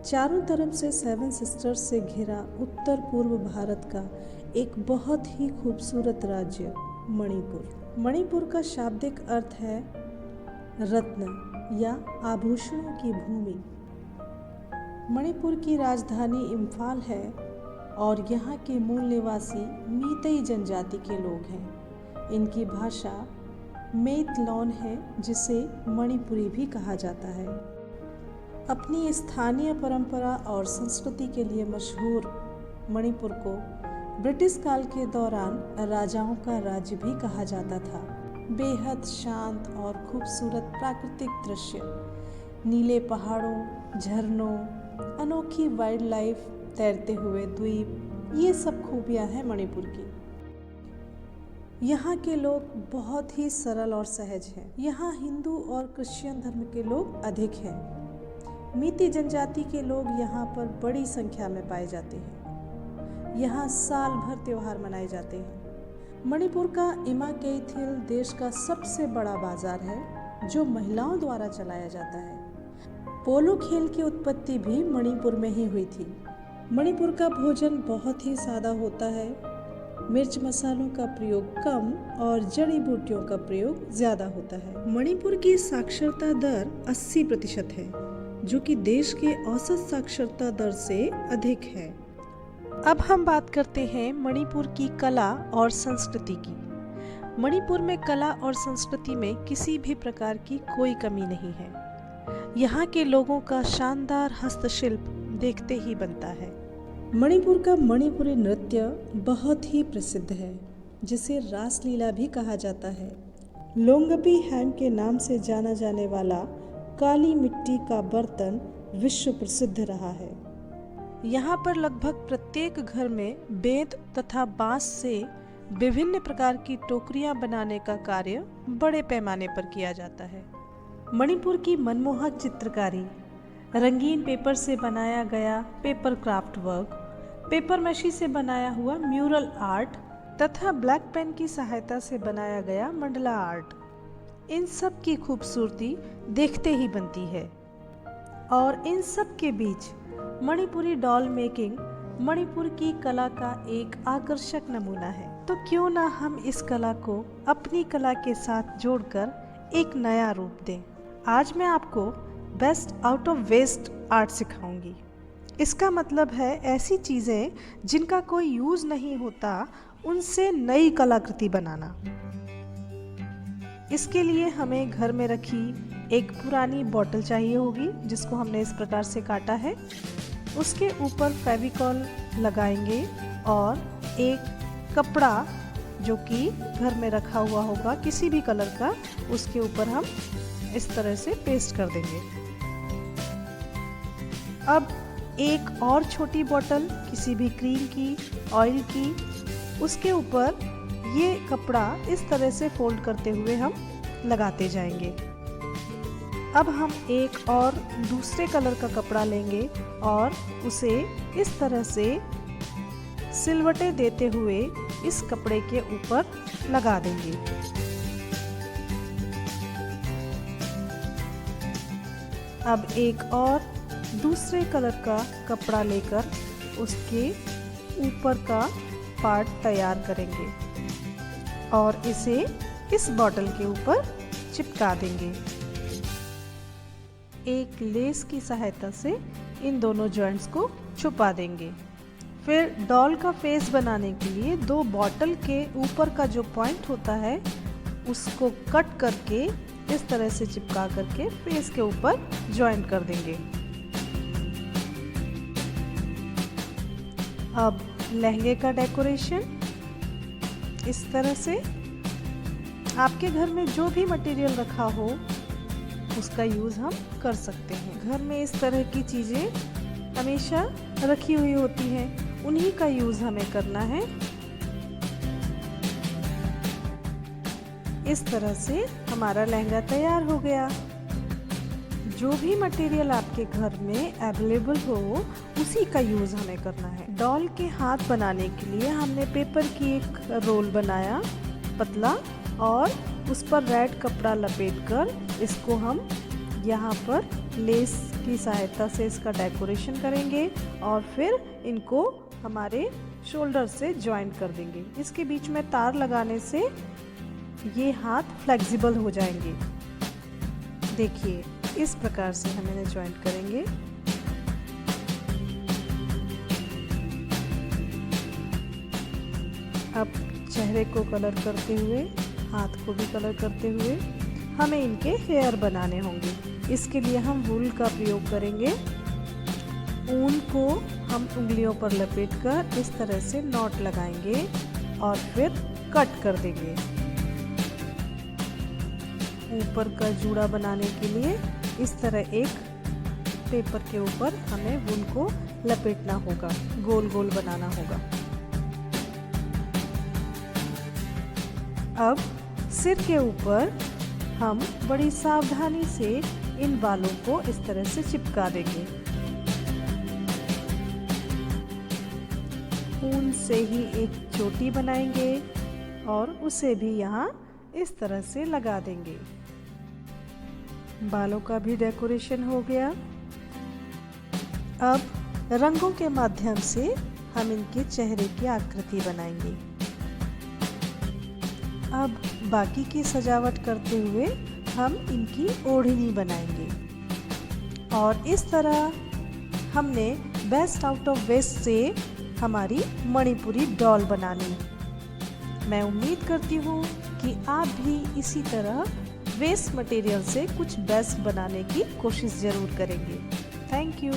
चारों तरफ से सेवन सिस्टर्स से घिरा उत्तर पूर्व भारत का एक बहुत ही खूबसूरत राज्य मणिपुर। मणिपुर का शाब्दिक अर्थ है रत्न या आभूषणों की भूमि। मणिपुर की राजधानी इम्फाल है और यहाँ के मूल निवासी मीतेई जनजाति के लोग हैं। इनकी भाषा मेइतेई है, जिसे मणिपुरी भी कहा जाता है। अपनी स्थानीय परंपरा और संस्कृति के लिए मशहूर मणिपुर को ब्रिटिश काल के दौरान राजाओं का राज्य भी कहा जाता था। बेहद शांत और खूबसूरत प्राकृतिक दृश्य, नीले पहाड़ों, झरनों, अनोखी वाइल्ड लाइफ, तैरते हुए द्वीप, ये सब खूबियां हैं मणिपुर की। यहाँ के लोग बहुत ही सरल और सहज हैं। यहाँ हिंदू और क्रिश्चियन धर्म के लोग अधिक हैं। मीती जनजाति के लोग यहाँ पर बड़ी संख्या में पाए जाते हैं। यहाँ साल भर त्योहार मनाए जाते हैं। मणिपुर का इमा केइथिल देश का सबसे बड़ा बाजार है, जो महिलाओं द्वारा चलाया जाता है। पोलो खेल की उत्पत्ति भी मणिपुर में ही हुई थी। मणिपुर का भोजन बहुत ही सादा होता है। मिर्च मसालों का प्रयोग कम और जड़ी बूटियों का प्रयोग ज़्यादा होता है। मणिपुर की साक्षरता दर 80% है, जो कि देश के औसत साक्षरता दर से अधिक है। अब हम बात करते हैं मणिपुर की कला और संस्कृति की। मणिपुर में कला और संस्कृति में किसी भी प्रकार की कोई कमी नहीं है। यहाँ के लोगों का शानदार हस्तशिल्प देखते ही बनता है। मणिपुर का मणिपुरी नृत्य बहुत ही प्रसिद्ध है, जिसे रासलीला भी कहा जाता है। लोंगपी हैम के नाम से जाना जाने वाला काली मिट्टी का बर्तन विश्व प्रसिद्ध रहा है। यहाँ पर लगभग प्रत्येक घर में बेंत तथा बांस से विभिन्न प्रकार की टोकरियाँ बनाने का कार्य बड़े पैमाने पर किया जाता है। मणिपुर की मनमोहक चित्रकारी, रंगीन पेपर से बनाया गया पेपर क्राफ्ट वर्क, पेपर मशी से बनाया हुआ म्यूरल आर्ट तथा ब्लैक पेन की सहायता से बनाया गया मंडला आर्ट, इन सब की खूबसूरती देखते ही बनती है। और इन सब के बीच मणिपुरी डॉल मेकिंग मणिपुर की कला का एक आकर्षक नमूना है। तो क्यों ना हम इस कला को अपनी कला के साथ जोड़कर एक नया रूप दें। आज मैं आपको best out of waste art सिखाऊंगी। इसका मतलब है ऐसी चीज़ें जिनका कोई यूज़ नहीं होता, उनसे नई कलाकृति बनाना। इसके लिए हमें घर में रखी एक पुरानी बॉटल चाहिए होगी, जिसको हमने इस प्रकार से काटा है। उसके ऊपर फेविकॉल लगाएंगे और एक कपड़ा जो कि घर में रखा हुआ होगा किसी भी कलर का, उसके ऊपर हम इस तरह से पेस्ट कर देंगे। अब एक और छोटी बोतल किसी भी क्रीम की, ऑयल की, उसके ऊपर ये कपड़ा इस तरह से फोल्ड करते हुए हम लगाते जाएंगे। अब हम एक और दूसरे कलर का कपड़ा लेंगे और उसे इस तरह से सिलवटे देते हुए इस कपड़े के ऊपर लगा देंगे। अब एक और दूसरे कलर का कपड़ा लेकर उसके ऊपर का पार्ट तैयार करेंगे और इसे इस बॉटल के ऊपर चिपका देंगे। एक लेस की सहायता से इन दोनों जॉइंट्स को छुपा देंगे। फिर डॉल का फेस बनाने के लिए दो बॉटल के ऊपर का जो पॉइंट होता है उसको कट करके इस तरह से चिपका करके फेस के ऊपर जॉइंट कर देंगे। अब लहंगे का डेकोरेशन इस तरह से, आपके घर में जो भी मटेरियल रखा हो उसका यूज़ हम कर सकते हैं। घर में इस तरह की चीज़ें हमेशा रखी हुई होती हैं, उन्हीं का यूज़ हमें करना है। इस तरह से हमारा लहंगा तैयार हो गया। जो भी मटेरियल आपके घर में अवेलेबल हो उसी का यूज़ हमें करना है। डॉल के हाथ बनाने के लिए हमने पेपर की एक रोल बनाया पतला और उस पर रेड कपड़ा लपेटकर इसको हम यहाँ पर लेस की सहायता से इसका डेकोरेशन करेंगे और फिर इनको हमारे शोल्डर से ज्वाइन कर देंगे। इसके बीच में तार लगाने से ये हाथ फ्लेक्सिबल हो जाएंगे। देखिए इस प्रकार से हम इन्हें ज्वाइन करेंगे। अब चेहरे को कलर करते हुए, हाथ को भी कलर करते हुए हमें इनके हेयर बनाने होंगे। इसके लिए हम वूल का प्रयोग करेंगे। ऊन को हम उंगलियों पर लपेटकर इस तरह से नॉट लगाएंगे और फिर कट कर देंगे। ऊपर का जूड़ा बनाने के लिए इस तरह एक पेपर के ऊपर हमें वूल को लपेटना होगा, गोल गोल बनाना होगा। अब सिर के ऊपर हम बड़ी सावधानी से इन बालों को इस तरह से चिपका देंगे। ऊन से ही एक चोटी बनाएंगे और उसे भी यहाँ इस तरह से लगा देंगे। बालों का भी डेकोरेशन हो गया। अब रंगों के माध्यम से हम इनके चेहरे की आकृति बनाएंगे। अब बाकी की सजावट करते हुए हम इनकी ओढ़नी बनाएंगे और इस तरह हमने बेस्ट आउट ऑफ वेस्ट से हमारी मणिपुरी डॉल बना ली। मैं उम्मीद करती हूँ कि आप भी इसी तरह वेस्ट मटेरियल से कुछ बेस्ट बनाने की कोशिश ज़रूर करेंगे। Thank you.